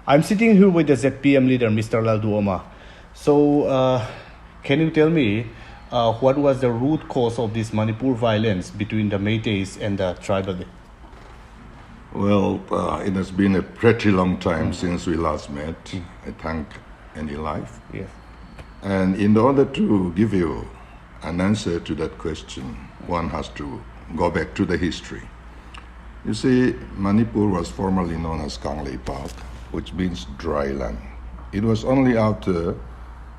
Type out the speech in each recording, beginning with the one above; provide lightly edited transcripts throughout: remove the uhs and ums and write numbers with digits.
I'm sitting here with the ZPM leader, Mr. Lalduhawma. So, can you tell me what was the root cause of this Manipur violence between the Métis and the tribal? Well, it has been a pretty long time since we last met. I thank NELive. Yes. And in order to give you an answer to that question, one has to go back to the history. You see, Manipur was formerly known as Kanglei Park, which means dry land. It was only after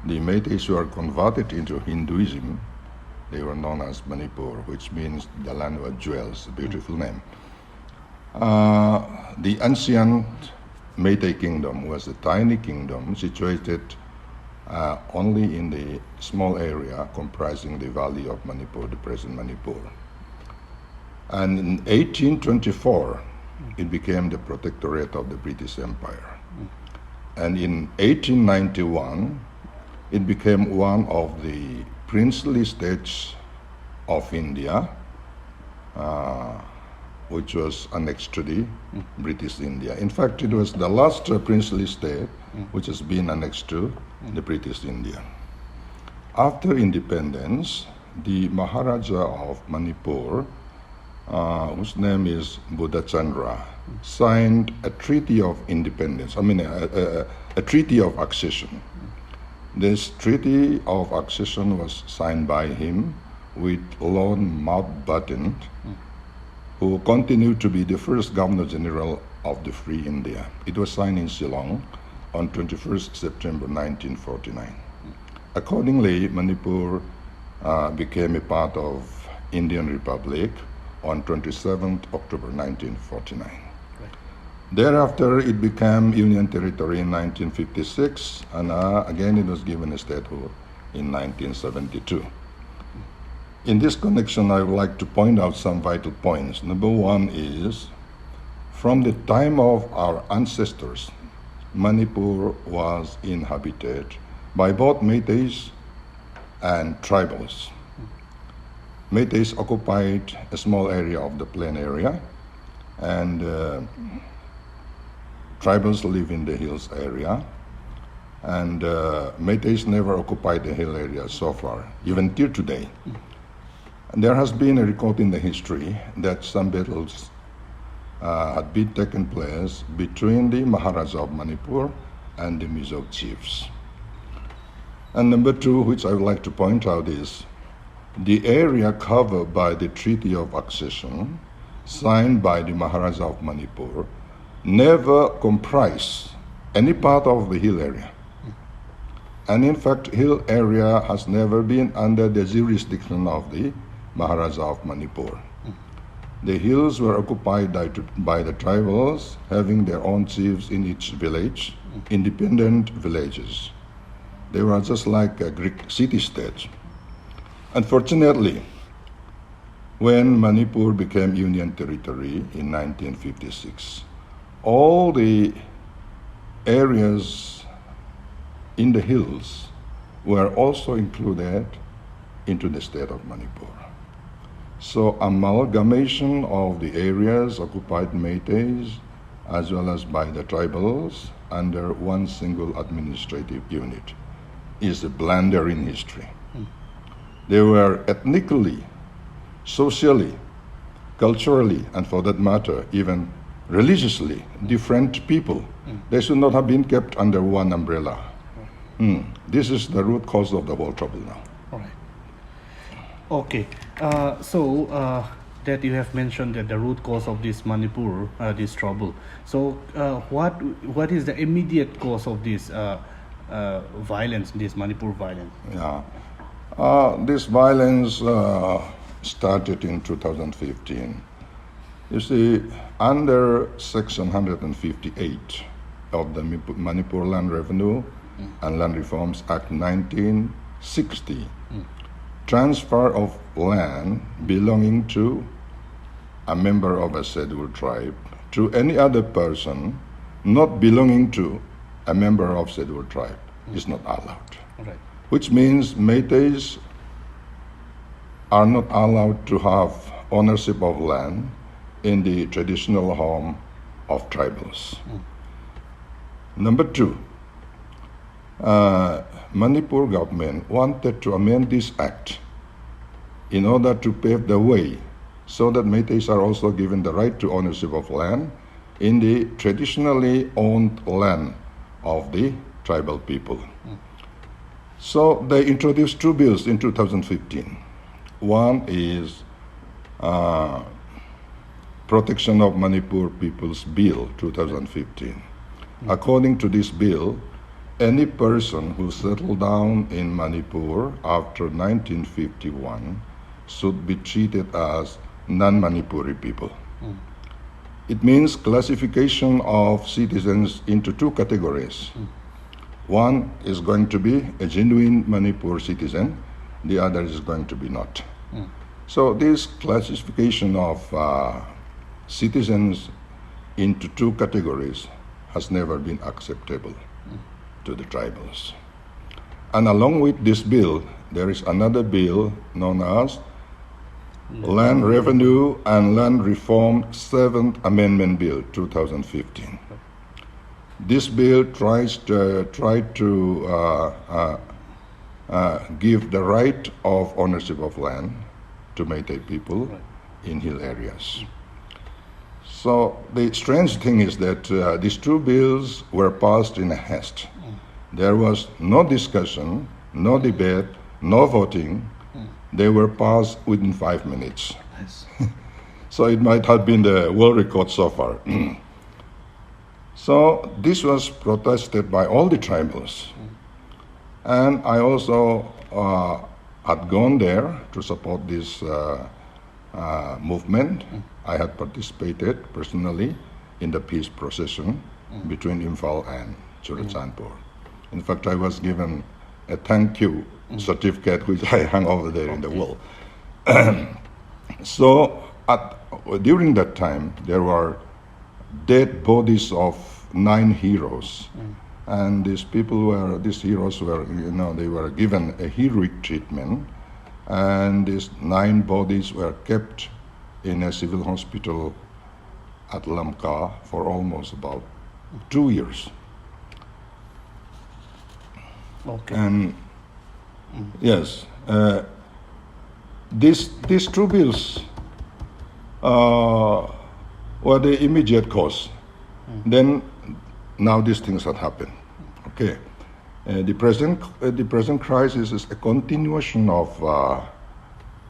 the Métis were converted into Hinduism, they were known as Manipur, which means the land of jewels, a beautiful name. The ancient Métis kingdom was a tiny kingdom situated only in the small area comprising the valley of Manipur, the present Manipur. And in 1824, it became the protectorate of the British Empire. And in 1891, it became one of the princely states of India, which was annexed to the British India. In fact, it was the last princely state which has been annexed to the British India. After independence, the Maharaja of Manipur, whose name is Buddha Chandra, signed a treaty of independence, a treaty of accession. This treaty of accession was signed by him with Lord Mountbatten, who continued to be the first Governor General of the Free India. It was signed in Shillong on 21st September 1949. Accordingly, Manipur became a part of Indian Republic on 27th October 1949. Right. Thereafter, it became Union Territory in 1956, and again it was given a statehood in 1972. In this connection, I would like to point out some vital points. Number one is, from the time of our ancestors, Manipur was inhabited by both Métis and tribals. Métis occupied a small area of the plain area, and tribals live in the hills area. And Métis never occupied the hill area so far, even till today. And there has been a record in the history that some battles had been taken place between the Maharaja of Manipur and the Mizo chiefs. And number two, which I would like to point out, is the area covered by the Treaty of Accession signed by the Maharaja of Manipur never comprised any part of the hill area. And in fact, hill area has never been under the jurisdiction of the Maharaja of Manipur. The hills were occupied by the tribals, having their own chiefs in each village, independent villages. They were just like a Greek city-state. Unfortunately, when Manipur became Union Territory in 1956, all the areas in the hills were also included into the state of Manipur. So amalgamation of the areas occupied Métis as well as by the tribals under one single administrative unit is a blunder in history. They were ethnically, socially, culturally, and for that matter, even religiously different people. They should not have been kept under one umbrella. This is the root cause of the whole trouble now. All right. Okay. So that you have mentioned that the root cause of this Manipur, this trouble. So what is the immediate cause of this violence, this Manipur violence? Yeah. This violence started in 2015. You see, under Section 158 of the Manipur Land Revenue and Land Reforms Act 1960, transfer of land belonging to a member of a scheduled tribe to any other person not belonging to a member of scheduled tribe is not allowed. Right. Which means Métis are not allowed to have ownership of land in the traditional home of tribals. Number two, Manipur government wanted to amend this act in order to pave the way so that Métis are also given the right to ownership of land in the traditionally owned land of the tribal people. So they introduced two bills in 2015. One is Protection of Manipur People's Bill 2015. According to this bill, any person who settled down in Manipur after 1951 should be treated as non-Manipuri people. It means classification of citizens into two categories. One is going to be a genuine Manipur citizen, the other is going to be not. So this classification of citizens into two categories has never been acceptable to the tribals. And along with this bill, there is another bill known as Land Revenue and Land Reform 7th Amendment Bill 2015. This bill tries to give the right of ownership of land to Métis people in hill areas. So the strange thing is that these two bills were passed in a haste. There was no discussion, no debate, no voting. They were passed within 5 minutes. Yes. So it might have been the world record so far. So this was protested by all the tribals. And I also had gone there to support this movement. I had participated personally in the peace procession between Imphal and Churachandpur. In fact, I was given a thank you certificate which I hung over there in the wall. So during that time, there were dead bodies of 9 heroes. And these heroes were, they were given a heroic treatment. And these 9 bodies were kept in a civil hospital at Lamka for almost about 2 years. Okay. And yes, these two bills were the immediate cause. Then now these things had happened. Okay, the present crisis is a continuation of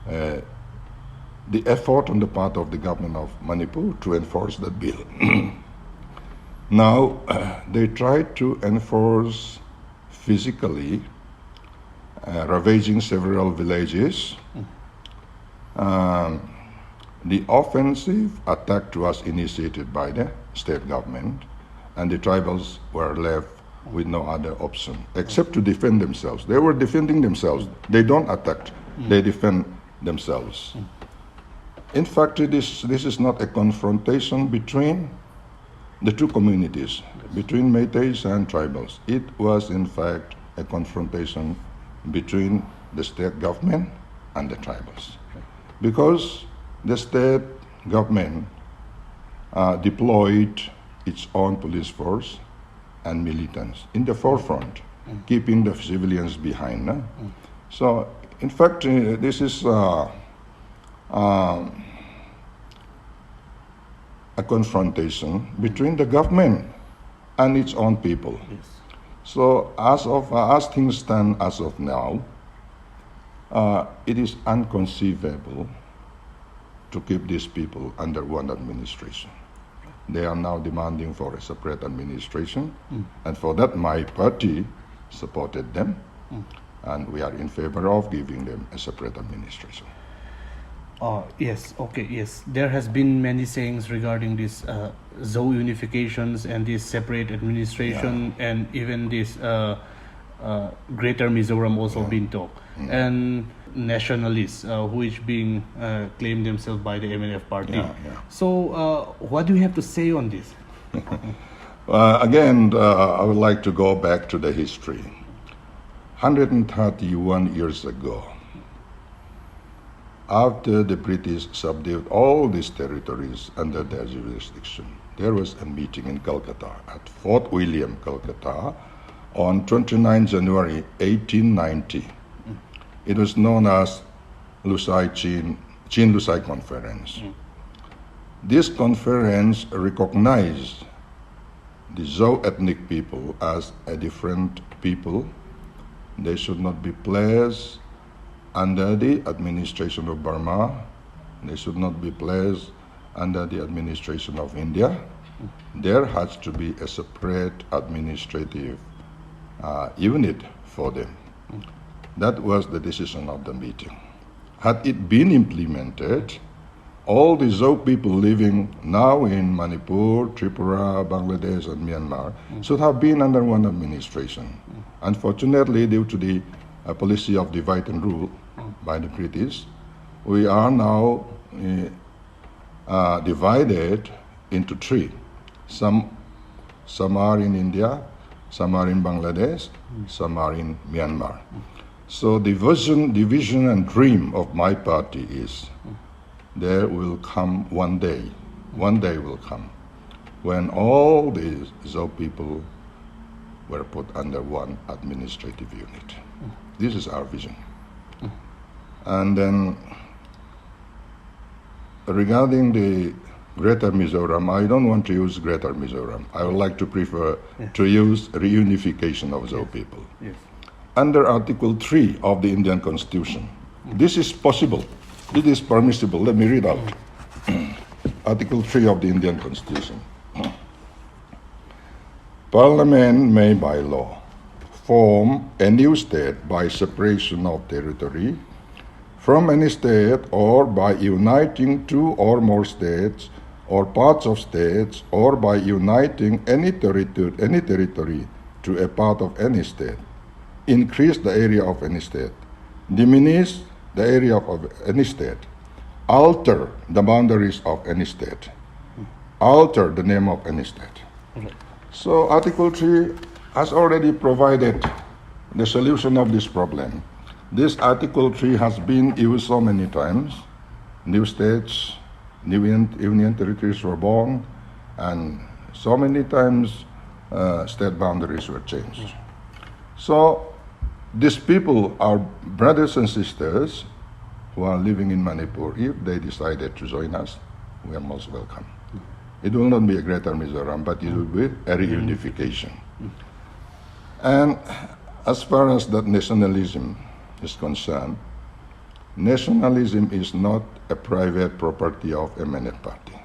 the effort on the part of the government of Manipur to enforce that bill. Now they try to enforce physically, ravaging several villages. The offensive attack was initiated by the state government, and the tribals were left with no other option except to defend themselves. They were defending themselves. They don't attack, they defend themselves. In fact, this is not a confrontation between the two communities, between Métis and tribals. It was, in fact, a confrontation between the state government and the tribals. Because the state government deployed its own police force and militants in the forefront, keeping the civilians behind. So, in fact, this is a confrontation between the government and its own people. Yes. So as things stand as of now, it is inconceivable to keep these people under one administration. They are now demanding for a separate administration, and for that my party supported them, and we are in favor of giving them a separate administration. Yes, okay, yes. There has been many sayings regarding this ZOE unifications and this separate administration, and even this Greater Mizoram also been talked. And nationalists who is being claimed themselves by the MNF party. So what do you have to say on this? Again, I would like to go back to the history. 131 years ago, after the British subdued all these territories under their jurisdiction, there was a meeting in Calcutta, at Fort William, Calcutta, on 29 January 1890. It was known as Chin-Lusai Conference. This conference recognized the Zhou ethnic people as a different people. They should not be placed under the administration of Burma. They should not be placed under the administration of India. There has to be a separate administrative unit for them. That was the decision of the meeting. Had it been implemented, all the Zhou people living now in Manipur, Tripura, Bangladesh, and Myanmar should have been under one administration. Unfortunately, due to the policy of divide and rule by the British, we are now divided into three. Some are in India, some are in Bangladesh, some are in Myanmar. So the vision and dream of my party is there will come one day will come, when all these Zhou people were put under one administrative unit. This is our vision. And then regarding the Greater Mizoram, I don't want to use Greater Mizoram. I would like to prefer to use reunification of Zhou people. Yes. Under Article 3 of the Indian Constitution, this is possible. It is permissible. Let me read out. Article 3 of the Indian Constitution. Parliament may by law form a new state by separation of territory from any state, or by uniting two or more states or parts of states, or by uniting any territory to a part of any state, increase the area of any state, diminish the area of any state, alter the boundaries of any state, alter the name of any state. Okay. So Article 3 has already provided the solution of this problem. This Article 3 has been used so many times. New states, new union territories were born, and so many times state boundaries were changed. So these people are brothers and sisters who are living in Manipur. If they decided to join us, we are most welcome. It will not be a Greater Mizoram, but it will be a reunification. And as far as that nationalism is concerned, nationalism is not a private property of a MNF party.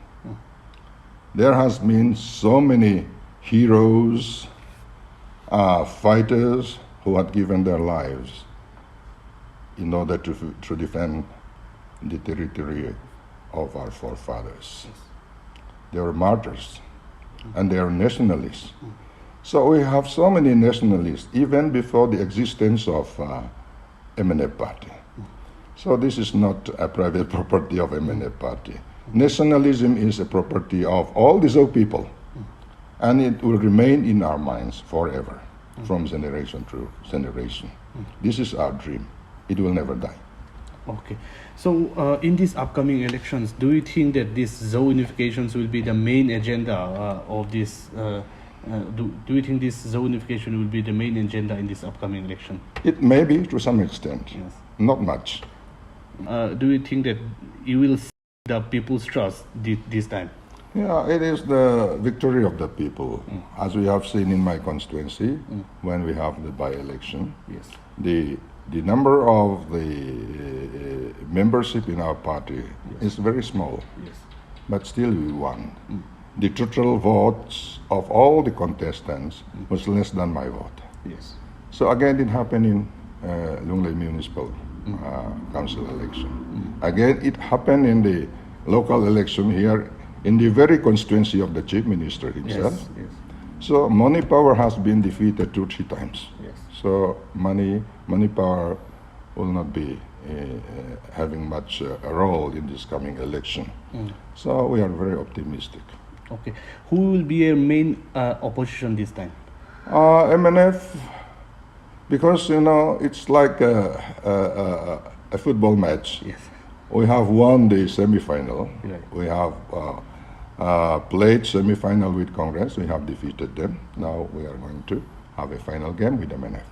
There has been so many heroes, fighters who had given their lives in order to defend the territory of our forefathers. They were martyrs, and they are nationalists. So we have so many nationalists, even before the existence of MNF party. So this is not a private property of MNF party. Nationalism is a property of all the Zhou people, and it will remain in our minds forever, from generation to generation. This is our dream. It will never die. Okay. So in these upcoming elections, do you think that this Zhou unifications will be the main agenda of this? Do you think this Zhou unification will be the main agenda in this upcoming election? It may be to some extent, Yes. not much. Do you think that you will see the people's trust this time? Yeah, it is the victory of the people, as we have seen in my constituency when we have the by-election. Yes. The number of the membership in our party is very small, Yes. but still we won. The total votes of all the contestants was less than my vote. Yes. So again, it happened in Lunglei Municipal Council election. Again, it happened in the local election here in the very constituency of the Chief Minister himself. Yes. Yes. So money power has been defeated 2-3 times. Yes. So money power will not be having much a role in this coming election. So we are very optimistic. Okay. Who will be a main opposition this time? MNF, because it's like a football match. Yes. We have won the semi-final. Right. We have played semi-final with Congress. We have defeated them. Now we are going to have a final game with MNF.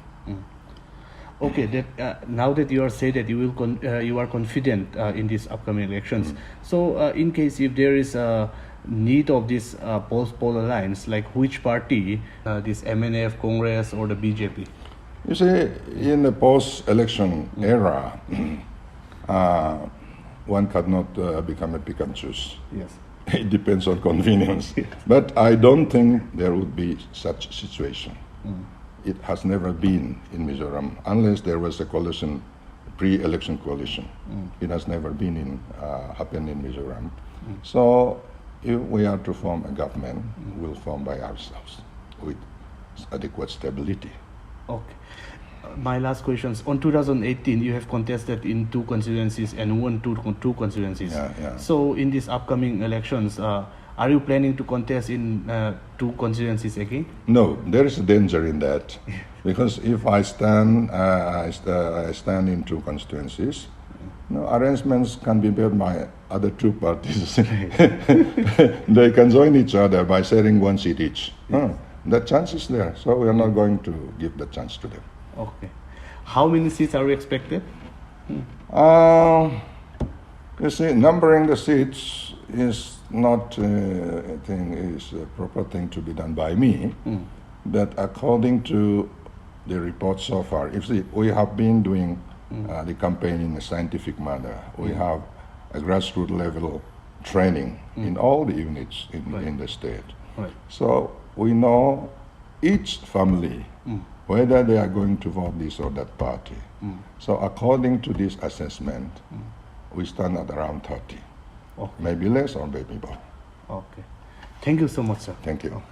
Okay, that now that you are saying that you are confident in these upcoming elections. So, in case if there is a need of this post-poll alliance, like which party, this MNF, Congress, or the BJP? You see, in the post-election era, one cannot become a pick and choose. Yes. It depends on convenience. But I don't think there would be such situation. It has never been in Mizoram, unless there was a coalition, pre-election coalition. It has never been happened in Mizoram. So if we are to form a government, we'll form by ourselves with adequate stability. Okay. My last questions. On 2018, you have contested in 2 constituencies and won two constituencies. Yeah. So in these upcoming elections, are you planning to contest in 2 constituencies again? No, there is a danger in that, because if I stand in 2 constituencies, arrangements can be made by other 2 parties. They can join each other by sharing 1 seat each. That chance is there, so we are not going to give that chance to them. Okay. How many seats are we expected? You see, numbering the seats is not a proper thing to be done by me. But according to the report so far, we have been doing the campaign in a scientific manner. We have a grassroots level training in all the units in the state. Right. So we know each family whether they are going to vote this or that party. So according to this assessment, we stand at around 30. Okay. Maybe less or maybe more. Okay. Thank you so much, sir. Thank you.